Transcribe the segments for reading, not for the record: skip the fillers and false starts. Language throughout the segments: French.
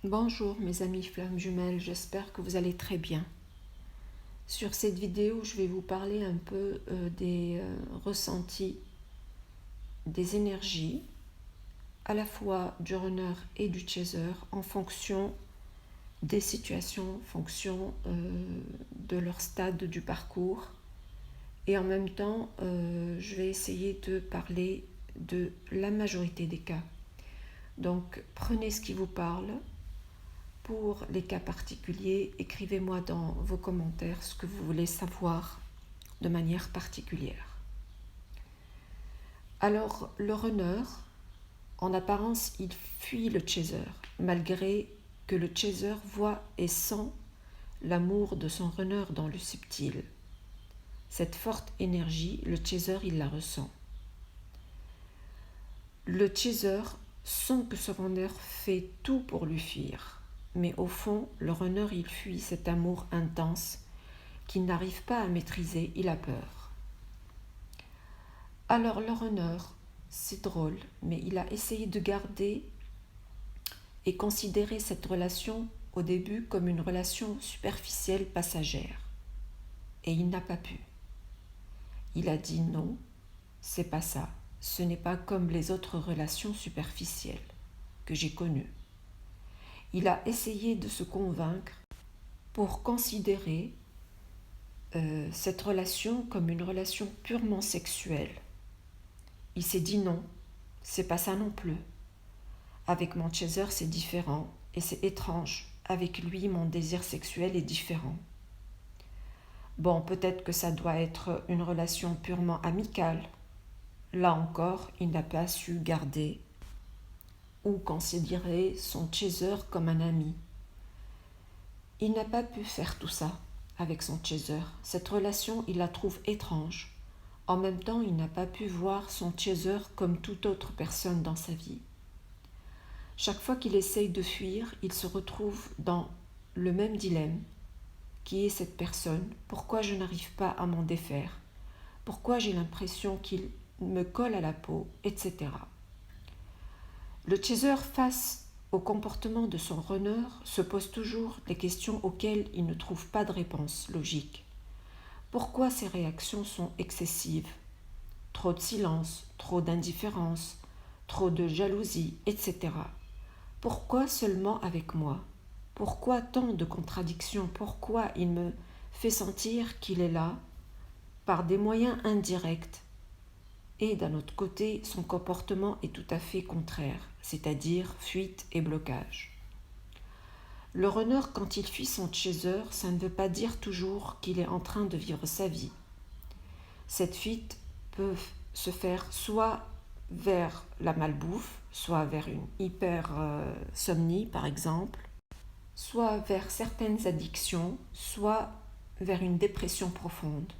Bonjour mes amis flammes jumelles, j'espère que vous allez très bien. Sur cette vidéo, je vais vous parler un peu des ressentis, des énergies, à la fois du runner et du chaser, en fonction des situations, en fonction de leur stade du parcours. Et en même temps, je vais essayer de parler de la majorité des cas. Donc, prenez ce qui vous parle. Pour les cas particuliers, écrivez-moi dans vos commentaires ce que vous voulez savoir de manière particulière. Alors, le runner, en apparence, il fuit le chaser, malgré que le chaser voit et sent l'amour de son runner dans le subtil. Cette forte énergie, le chaser, il la ressent. Le chaser sent que son runner fait tout pour lui fuir. Mais au fond, le runner, il fuit cet amour intense qu'il n'arrive pas à maîtriser, il a peur. Alors le runner, c'est drôle, mais il a essayé de garder et considérer cette relation au début comme une relation superficielle passagère. Et il n'a pas pu. Il a dit non, c'est pas ça, ce n'est pas comme les autres relations superficielles que j'ai connues. Il a essayé de se convaincre pour considérer cette relation comme une relation purement sexuelle. Il s'est dit non, c'est pas ça non plus. Avec mon chaser, c'est différent et c'est étrange. Avec lui, mon désir sexuel est différent. Bon, peut-être que ça doit être une relation purement amicale. Là encore, il n'a pas su garder ou considérer son chaser comme un ami. Il n'a pas pu faire tout ça avec son chaser. Cette relation, il la trouve étrange. En même temps, il n'a pas pu voir son chaser comme toute autre personne dans sa vie. Chaque fois qu'il essaye de fuir, il se retrouve dans le même dilemme. Qui est cette personne? Pourquoi je n'arrive pas à m'en défaire? Pourquoi j'ai l'impression qu'il me colle à la peau, etc. Le chaser, face au comportement de son runner, se pose toujours des questions auxquelles il ne trouve pas de réponse logique. Pourquoi ces réactions sont excessives? Trop de silence, trop d'indifférence, trop de jalousie, etc. Pourquoi seulement avec moi? Pourquoi tant de contradictions? Pourquoi il me fait sentir qu'il est là par des moyens indirects? Et d'un autre côté, son comportement est tout à fait contraire, c'est-à-dire fuite et blocage. Le runner, quand il fuit son chaser, ça ne veut pas dire toujours qu'il est en train de vivre sa vie. Cette fuite peut se faire soit vers la malbouffe, soit vers une hypersomnie par exemple, soit vers certaines addictions, soit vers une dépression profonde.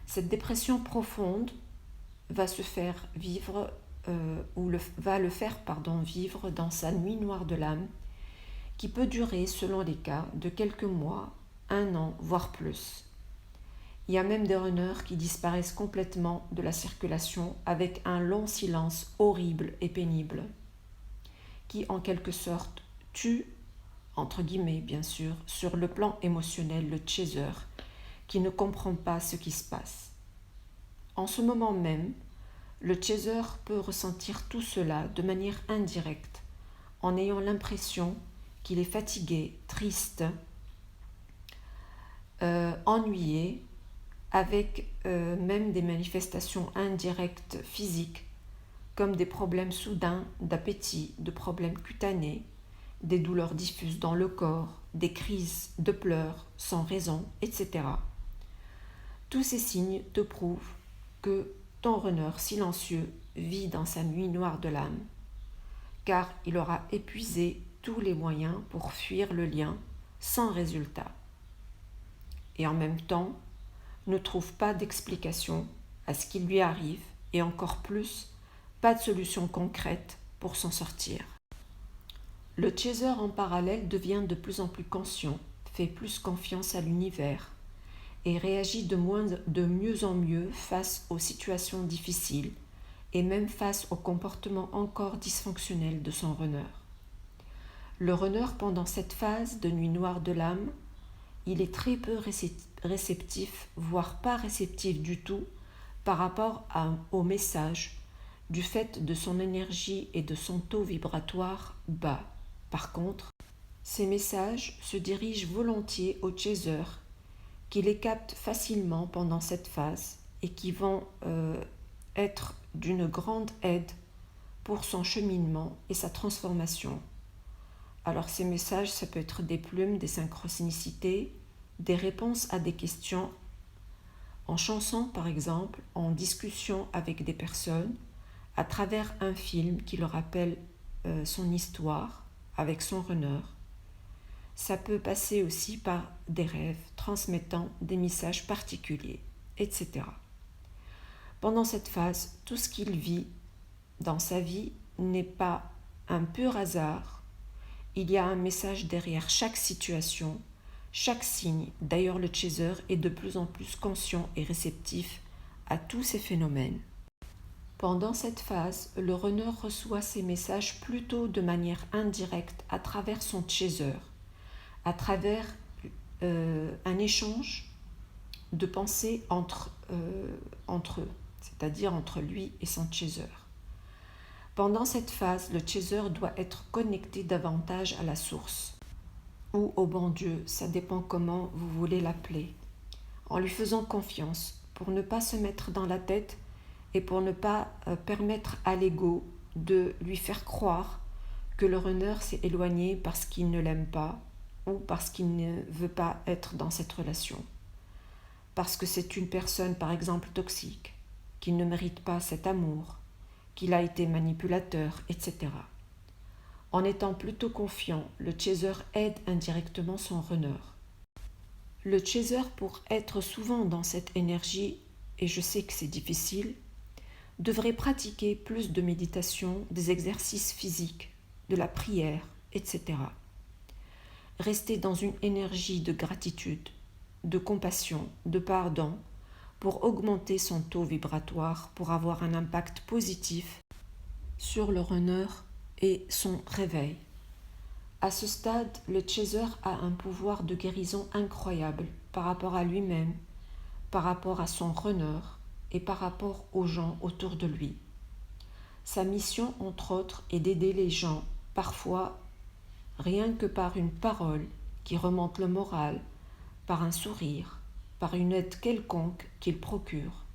Cette dépression profonde va se faire vivre va le faire vivre dans sa nuit noire de l'âme, qui peut durer, selon les cas, de quelques mois, 1 an, voire plus. Il y a même des runners qui disparaissent complètement de la circulation avec un long silence horrible et pénible, qui en quelque sorte tue, entre guillemets bien sûr, sur le plan émotionnel le chaser, qui ne comprend pas ce qui se passe. En ce moment même, le chaser peut ressentir tout cela de manière indirecte, en ayant l'impression qu'il est fatigué, triste, ennuyé, avec même des manifestations indirectes physiques, comme des problèmes soudains d'appétit, de problèmes cutanés, des douleurs diffuses dans le corps, des crises de pleurs sans raison, etc. Tous ces signes te prouvent que ton runner silencieux vit dans sa nuit noire de l'âme, car il aura épuisé tous les moyens pour fuir le lien sans résultat. Et en même temps, ne trouve pas d'explication à ce qui lui arrive et encore plus, pas de solution concrète pour s'en sortir. Le chaser en parallèle devient de plus en plus conscient, fait plus confiance à l'univers et réagit de mieux en mieux face aux situations difficiles et même face au comportement encore dysfonctionnel de son runner. Le runner, pendant cette phase de nuit noire de l'âme, il est très peu réceptif, voire pas réceptif du tout, par rapport au message, du fait de son énergie et de son taux vibratoire bas. Par contre, ces messages se dirigent volontiers aux chasers, qui les captent facilement pendant cette phase et qui vont être d'une grande aide pour son cheminement et sa transformation. Alors ces messages, ça peut être des plumes, des synchronicités, des réponses à des questions, en chanson par exemple, en discussion avec des personnes, à travers un film qui leur rappelle son histoire avec son runner. Ça peut passer aussi par des rêves transmettant des messages particuliers, etc. Pendant cette phase, tout ce qu'il vit dans sa vie n'est pas un pur hasard. Il y a un message derrière chaque situation, chaque signe. D'ailleurs, le chaser est de plus en plus conscient et réceptif à tous ces phénomènes. Pendant cette phase, le runner reçoit ces messages plutôt de manière indirecte à travers son chaser, à travers un échange de pensées entre eux, c'est-à-dire entre lui et son chaser. Pendant cette phase, le chaser doit être connecté davantage à la source ou au bon Dieu, ça dépend comment vous voulez l'appeler, en lui faisant confiance pour ne pas se mettre dans la tête et pour ne pas permettre à l'ego de lui faire croire que le runner s'est éloigné parce qu'il ne l'aime pas ou parce qu'il ne veut pas être dans cette relation. Parce que c'est une personne, par exemple, toxique, qui ne mérite pas cet amour, qu'il a été manipulateur, etc. En étant plutôt confiant, le chaser aide indirectement son runner. Le chaser, pour être souvent dans cette énergie, et je sais que c'est difficile, devrait pratiquer plus de méditation, des exercices physiques, de la prière, etc. Rester dans une énergie de gratitude, de compassion, de pardon, pour augmenter son taux vibratoire, pour avoir un impact positif sur le runner et son réveil. À ce stade, le chaser a un pouvoir de guérison incroyable par rapport à lui-même, par rapport à son runner et par rapport aux gens autour de lui. Sa mission, entre autres, est d'aider les gens, parfois rien que par une parole qui remonte le moral, par un sourire, par une aide quelconque qu'il procure.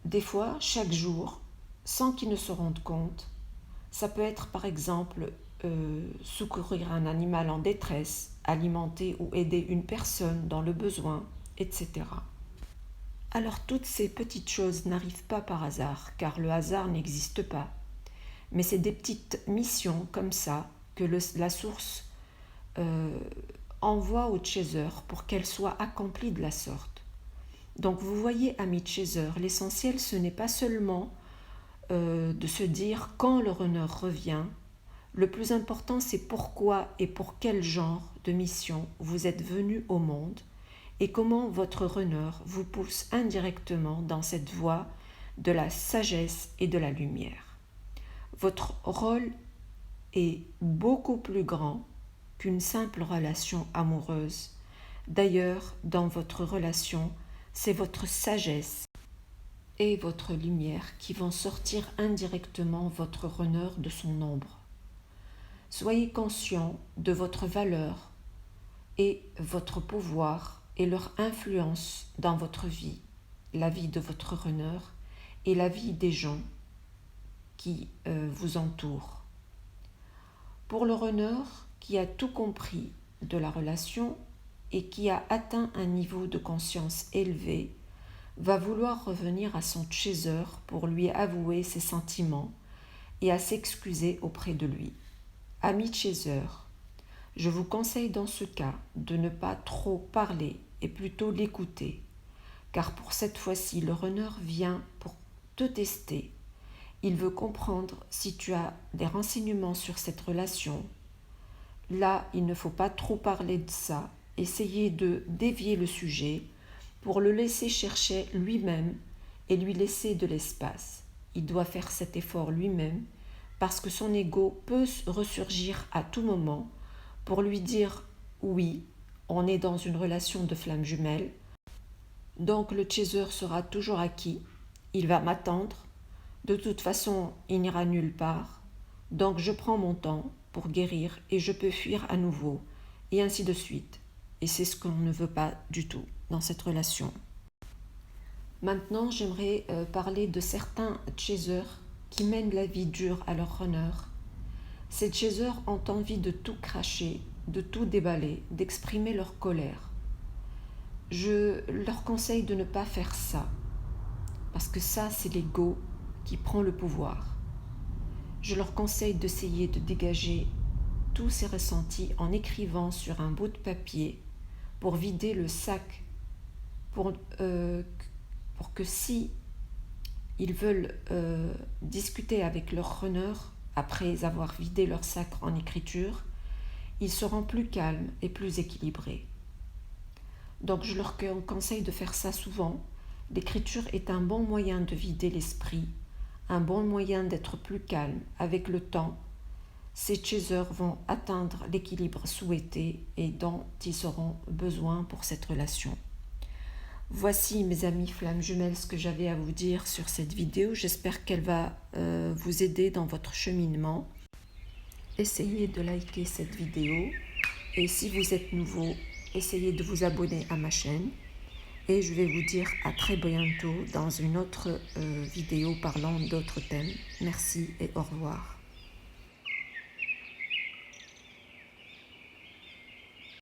Des fois, chaque jour, sans qu'ils ne se rendent compte, ça peut être par exemple secourir un animal en détresse, alimenter ou aider une personne dans le besoin, etc. Alors toutes ces petites choses n'arrivent pas par hasard, car le hasard n'existe pas. Mais c'est des petites missions comme ça que la source envoie au chaser pour qu'elles soient accomplies de la sorte. Donc vous voyez, amis chaser, l'essentiel ce n'est pas seulement de se dire quand le runner revient. Le plus important c'est pourquoi et pour quel genre de mission vous êtes venu au monde et comment votre runner vous pousse indirectement dans cette voie de la sagesse et de la lumière. Votre rôle est beaucoup plus grand qu'une simple relation amoureuse. D'ailleurs, dans votre relation, c'est votre sagesse et votre lumière qui vont sortir indirectement votre runner de son ombre. Soyez conscient de votre valeur et votre pouvoir et leur influence dans votre vie, la vie de votre runner et la vie des gens qui vous entourent. Pour le runner qui a tout compris de la relation et qui a atteint un niveau de conscience élevé, va vouloir revenir à son chaser pour lui avouer ses sentiments et à s'excuser auprès de lui. Ami chaser, je vous conseille dans ce cas de ne pas trop parler et plutôt l'écouter, car pour cette fois-ci, le runner vient pour te tester. Il veut comprendre si tu as des renseignements sur cette relation. Là, il ne faut pas trop parler de ça, essayer de dévier le sujet pour le laisser chercher lui-même et lui laisser de l'espace. Il doit faire cet effort lui-même parce que son ego peut ressurgir à tout moment pour lui dire oui, on est dans une relation de flamme jumelle, donc le chaser sera toujours acquis, il va m'attendre, de toute façon il n'ira nulle part, donc je prends mon temps pour guérir et je peux fuir à nouveau, et ainsi de suite. Et c'est ce qu'on ne veut pas du tout dans cette relation. Maintenant, j'aimerais parler de certains chasers qui mènent la vie dure à leur runner. Ces chasers ont envie de tout cracher, de tout déballer, d'exprimer leur colère. Je leur conseille de ne pas faire ça, parce que ça, c'est l'ego qui prend le pouvoir. Je leur conseille d'essayer de dégager tous ces ressentis en écrivant sur un bout de papier pour vider le sac, pour que si ils veulent discuter avec leur runner après avoir vidé leur sac en écriture, ils seront plus calmes et plus équilibrés. Donc je leur conseille de faire ça souvent. L'écriture est un bon moyen de vider l'esprit, un bon moyen d'être plus calme. Avec le temps, ces chasers vont atteindre l'équilibre souhaité et dont ils auront besoin pour cette relation. Voici mes amis flammes jumelles ce que j'avais à vous dire sur cette vidéo. J'espère qu'elle va vous aider dans votre cheminement. Essayez de liker cette vidéo et si vous êtes nouveau, essayez de vous abonner à ma chaîne. Et je vais vous dire à très bientôt dans une autre vidéo parlant d'autres thèmes. Merci et au revoir.